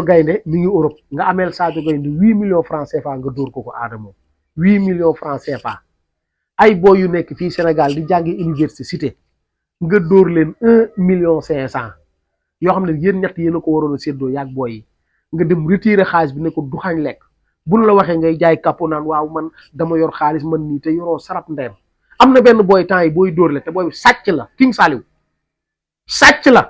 Gaynde mi ngi Europe nga ameel Sadio Gaynde 8 millions francs CFA nga dóor ko Adamo 8 millions francs CFA ay boy yu nekk fii Sénégal di jàngi université cité nga dóor leen 1,5 million yoo xam ne yéen ñett yéen a ko waroon a séddoo yaag boy yi nga dem retiré xaalis bi ne ko du xañ lekk buñ la waxee ngay jaay kàppu naan waaw man dama yor xaalis man nii te yoroo sarap ndeem am na benn booy temps yi booy dóor le te booy bi sàcc la King Saliou sàcc la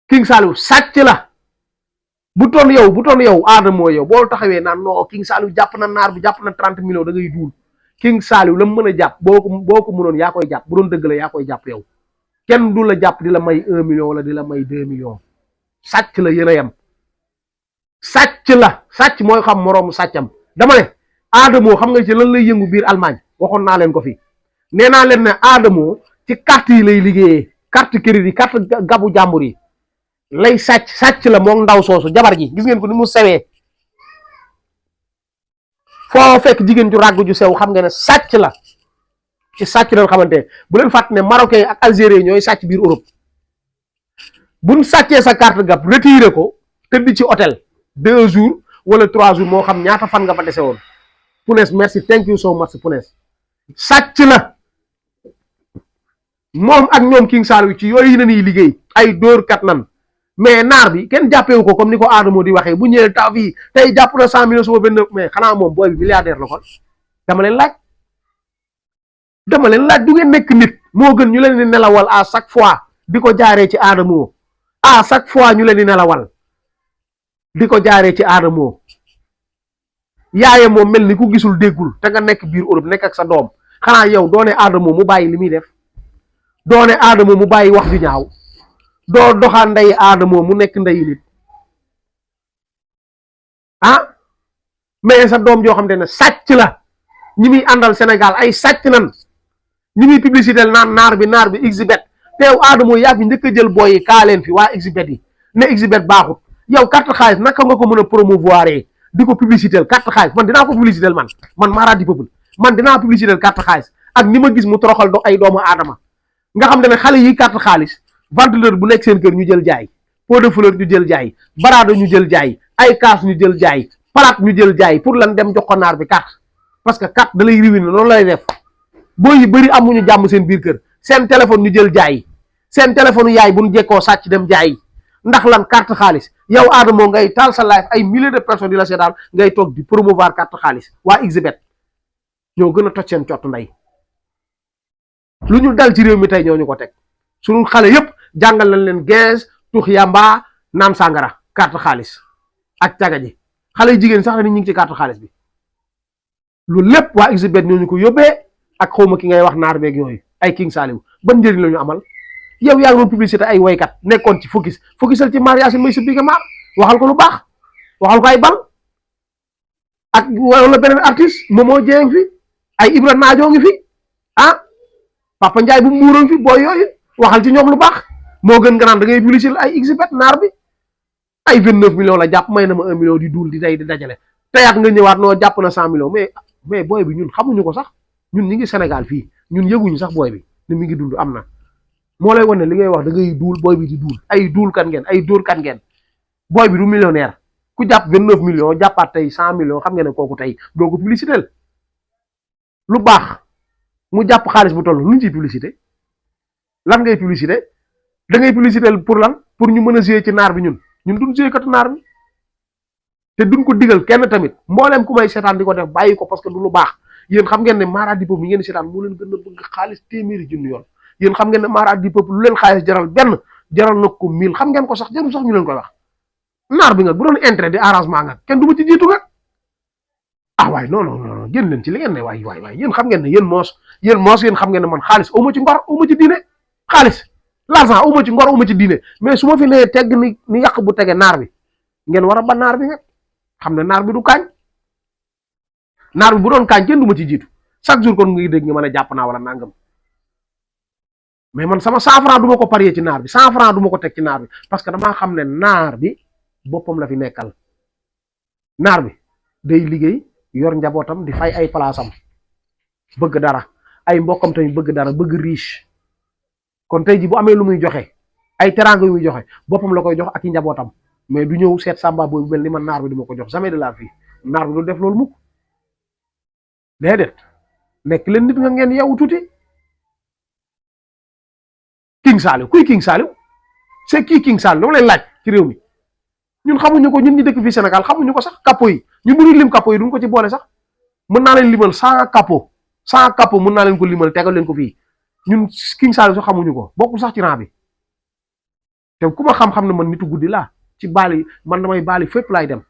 King Saliou sàcc la bu toon yow Adamo yow boo taxawee naan non King Saliou jàpp na naar bi jàpp na 30 millions da ngay duul King Saliou la mu mën a jàpp boo ko mënoon yaa koy jàpp bu doon dëgg la yaa koy jàpp yow kenn du la jàpp di la may 1 million wala di la may 2 millions sàcc la yéen a yem sàcc la sàcc mooy xam moroomu sàccam dama ne Adamo xam nga ci lan lay yëngu biir Allemagne waxoon naa leen ko fi nee naa leen ne Adamo ci carte yi lay liggéeyee carte crédit carte gabu jàmbur yi lay sàcc la moom ndaw soosu jabar ji gis ngeen ko ni mu sewee foo fekk jigéen ju ràgg ju sew xam nga ne sàcc la ci sàcc lañ xamante bu leen fàtt ne marocain ak algérien ñooy sàcc biir Europe buñ sàccee sa carte gab retiré ko tëdd ci hôtel 2 jours wala 3 jours moo xam ñaata fan nga fa dese woon Punes merci thank you so much Punes sàcc la moom ak ñoom King Saliou ci yooyu na niy liggéey ay dóorkat nan mais naar bi kenn jàppewu ko comme ni ko Adamo di waxee bu ñëwee taw fii tey jàpp na 100 millions sama 29 mais xanaa moom booy bi milliardaire la kon dama leen laaj du ngeen nekk nit moo gën ñu leen di nelawal à chaque fois di ko jaaree ci Adamo à chaque fois ñu leen di nelawal di ko jaaree ci Adamo yaaye moom mel ni ku gisul déggul te nga nekk biir Europe nekk ak sa doom xanaa yow doone Adamo mu bàyyi li muy def doone Adamo mu bàyyi wax ju ñaaw doo doxaan ndey Adamo mu nekk ndey nit mais sa doom joo xam ne sàcc la ñi muy àndal Sénégal ay sàcc nan ñi muy publicité naan naar bi Xbet teew Adamo yaa fi njëkk a jël booy yi kaa leen fi waa Xbet yi ne Xbet baaxut yow carte xaalis naka nga ko mën a promouvoir di ko publicité carte xaalis man dinaa ko publicité man Mara di Peuple man dinaa publicité carte xaalis ak ni ma gis mu toroxal ay doomu aadama nga xam ne xale yi carte xaalis ventoleur bu nekk seen kër ñu jël jaay pot de fleur ñu jël jaay baraada ñu jël jaay ay kaas ñu jël jaay palaat ñu jël jaay pour lan dem jox ko naar bi carte parce que carte da lay ruiner loolu lay def boo yi bëri amuñu jàmm seen biir kër seen téléphone ñu jël jaay seen téléphone yaay bu ñu jekkoo sàcc dem jaay ndax lan carte xaalis yow Adamo ngay taal sa live ay milliers de personnes di la seetaan ngay toog di promouvoir carte xaalis waa Xbet ñoo gën a toj seen cott ndey lu ñu dal ci réew mi tey ñoo ñu ko teg suñu xale yépp jàngal nañ leen gaz tux yamba naan sàngara carte xaalis ak caga ji xale yu jigéen sax na ni ñu ngi ci carte xaalis bi loolu lépp waa Xbet ñoo ñu ko yóbbee ak xawma ki ngay wax naar beeg yooyu ay King Saliou ban njëriñ la ñu amal yow yaa ngi doon publicité ay waykat nekkoon ci focusal ci Mar Yacine may sa biga maar waxal ko lu baax waxal ko ay bal ak wala beneen artiste Momo Dieng fi ay Ibra Naajo ngi fi Papa Ndiaye bu muuroon fi booy yooyu waxal ci ñoom lu baax moo gën nga naan da ngay publicité ay Xbet naar bi ay 29 millions la jàpp may na ma 1 million di duul di day di dajale teyaat nga ñëwaat noo jàpp na 100 millions mais booy bi ñun xamuñu ko sax ñun ñi ngi Sénégal fii ñun yëguñu sax booy bi ni mi ngi dund am na moo lay wane li ngay wax da ngay duul booy bi di duul ay duul kan ngeen ay dóor kan ngeen booy bi du millionnaire ku jàpp 29 millions jàppaat tey 100 millions xam ngeen ne kooku tey doo ko publicité lu baax mu jàpp xaalis bu toll lu ñu ciy publicité lan ngay publicité da ngay publicité pour lan pour ñu mën a jouer ci naar bi ñun duñ jouer katu naar bi te duñ ko digal kenn tamit mbooleem ku may seetaan di ko def bàyyi ko parce que du lu baax yéen xam ngeen ne Mara di Peuple mi ngeen seetaan moo leen gën a bëgg xaalis téeméeri junni yoon yéen xam ngeen ne Mara di Peuple lu leen xaalis jaral benn jaral na ko 1000 xam ngeen ko sax jarul sax ñu leen koy wax naar bi nga bu doon intérêt di arrangement nga kenn du ma ci jiitu nga waay non génn leen ci li ngeen ne waay yéen xam ngeen ne yéen moos yéen xam ngeen ne man xaalis amu ci ngor amu ci diine xaalis l'argent amu ci ngor amu ci diine mais su ma fi nee tegg ni yàq bu tege naar bi ngeen war a ba naar bi nga xam ne naar bi du kaañ naar bi bu doon kaañ kenn du ma ci jiitu chaque jour kon ngi dégg nga mën a jàpp naa wala nangam mais man sama 100 francs du ma ko parier ci naar bi 100 francs du ma ko teg ci naar bi parce que damaa xam ne naar bi boppam la fi nekkal naar bi day liggéey yor njabootam di fay ay palaasam bëgg dara ay mbokkam tamit bëgg dara bëgg riche kon tey ji bu amee lu muy joxe ay teraanga yu muy joxe boppam la koy jox ak i njabootam mais du ñëw seet samba booy bu mel ni man naar bi du ma ko jox jamais de la vie naar bi du def loolu mukk déedéet nekk leen nit nga ngeen yow tuuti. King Saliou kuy King Saliou c'est qui King Saliou dama lay laaj ci réew mi ñun xamuñu ko ñun ñi dëkk fii Sénégal xamuñu ko sax capot yi ñun bu ñuy lim capot yi duñ ko ci boole sax mën naa leen limal 100 capot mën naa leen ko limal tegal leen ko fii ñun King Saliou sax xamuñu ko bokkul sax ci rang bi te ku ma xam-xam ne man nitu guddi laa ci baali man damay baali fépp laay dem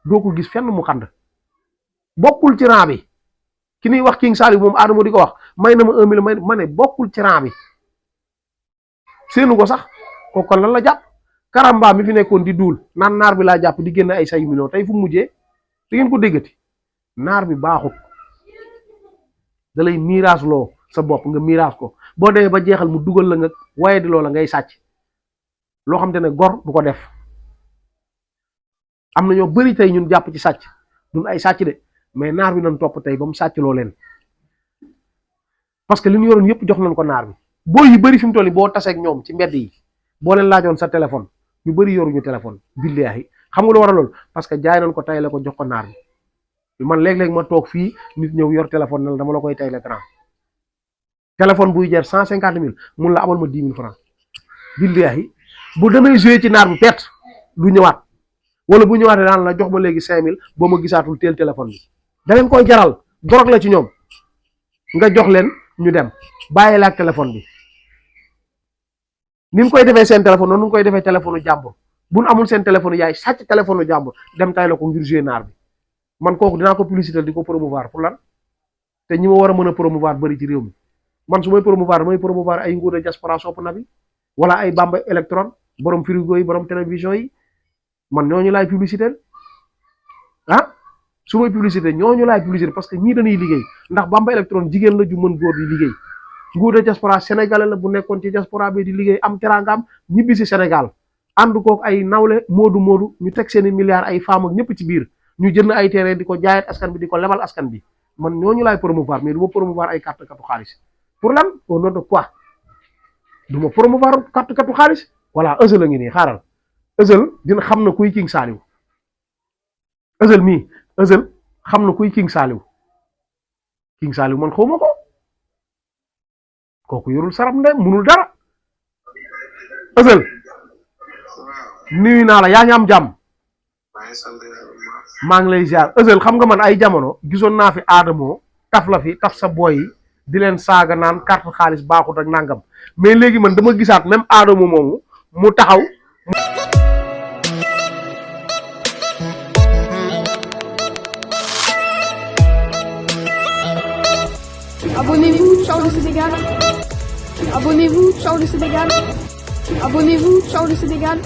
doo ko gis fenn mu xand bokkul ci rang bi ki ñuy wax King Saliou moom Adamo di ko wax may na ma 1 million may ma ne bokkul ci rang bi seenu ko sax ko kon lan la jàpp karamba mi fi nekkoon di duul naan naar bi laa jàpp di génn ay 5 millions tey fu mujjee di ngeen ko déggati naar bi baaxut da lay miiraas loo sa bopp nga miiraas ko boo demee ba jeexal mu dugal la nga waaye di loola ngay sàcc loo xam te ne gor du ko def am na ñoo bëri tey ñun jàpp ci sàcc ñun ay sàcc de mais naar bi nañ topp tey ba mu sàcc loo leen parce que li ñu yoroon yëpp jox nañ ko naar bi boo yi bëri fi mu toll nii boo taseeg ñoom ci mbedd yi boo leen laajoon sa téléphone ñu bëri yoruñu téléphone billahi xam nga lu war a loolu parce que jaay nañ ko tay la ko jox ko naar bi man léeg-léeg ma toog fii nit ñëw yor téléphone na la dama la koy tay l'écran téléphone buy jar 150 000 mun la amal ma 10 000 francs billahi bu demee joué ci naar bi perte du ñëwaat wala bu ñëwaatee daan la jox ma léegi 5000 boo ma gisaatul teel téléphone bi da leen koy jaral dorog la ci ñoom nga jox leen ñu dem bàyyi la ak téléphone bi ni mu koy defee seen téléphone noonu mu koy defee téléphone jàmbur bu nu amul seen téléphone yaay sàcc téléphone jàmbur dem tay la ko ngir joué naar bi man kooku dinaa ko publicité di ko promouvoir pour lan te ñi ma war a mën a promouvoir bëri ci réew mi man su may promouvoir damay promouvoir ay nguur a diaspora sopp na bi wala ay bamba électron borom frigo yi borom télévision yi man ñooñu laay publicité ah su may publicité ñooñu laay publicité parce que ñii dañuy liggéey ndax bamba électron jigéen la ju mën góor di liggéey nguur a diaspora sénégalais la bu nekkoon ci diaspora bi di liggéey am teraangam ñibbi si Sénégal ànd kook ay nawle moodu ñu teg seeni milliards ay femmes ak ñëpp ci biir ñu jënd ay terrain di ko jaayat askan bi di ko lebal askan bi man ñooñu laay promouvoir mais du ma promouvoir ay carte katu xaalis pour lan au nom de quoi du ma promouvoir carte katu xaalis voilà Ezel a ngi nii xaaral Ezel dina xam na kuy King Saliou Ezel mii Ezel xam na kuy King Saliou man xawma ko kooku yorul sarab nde munul dara Ezel nuyu naa la yaa ngi am jàmm maa ngi lay ziar Ezel xam nga man ay jamono gisoon naa fi Adamo taf la fi taf sa boy yi di leen saaga naan carte xaalis baaxut ak nangam mais léegi man dama gisaat même Adamo moomu mu taxaw. Abonnez-vous, ciao le Sénégal. Abonnez-vous, ciao le Sénégal. Abonnez-vous, ciao le Sénégal.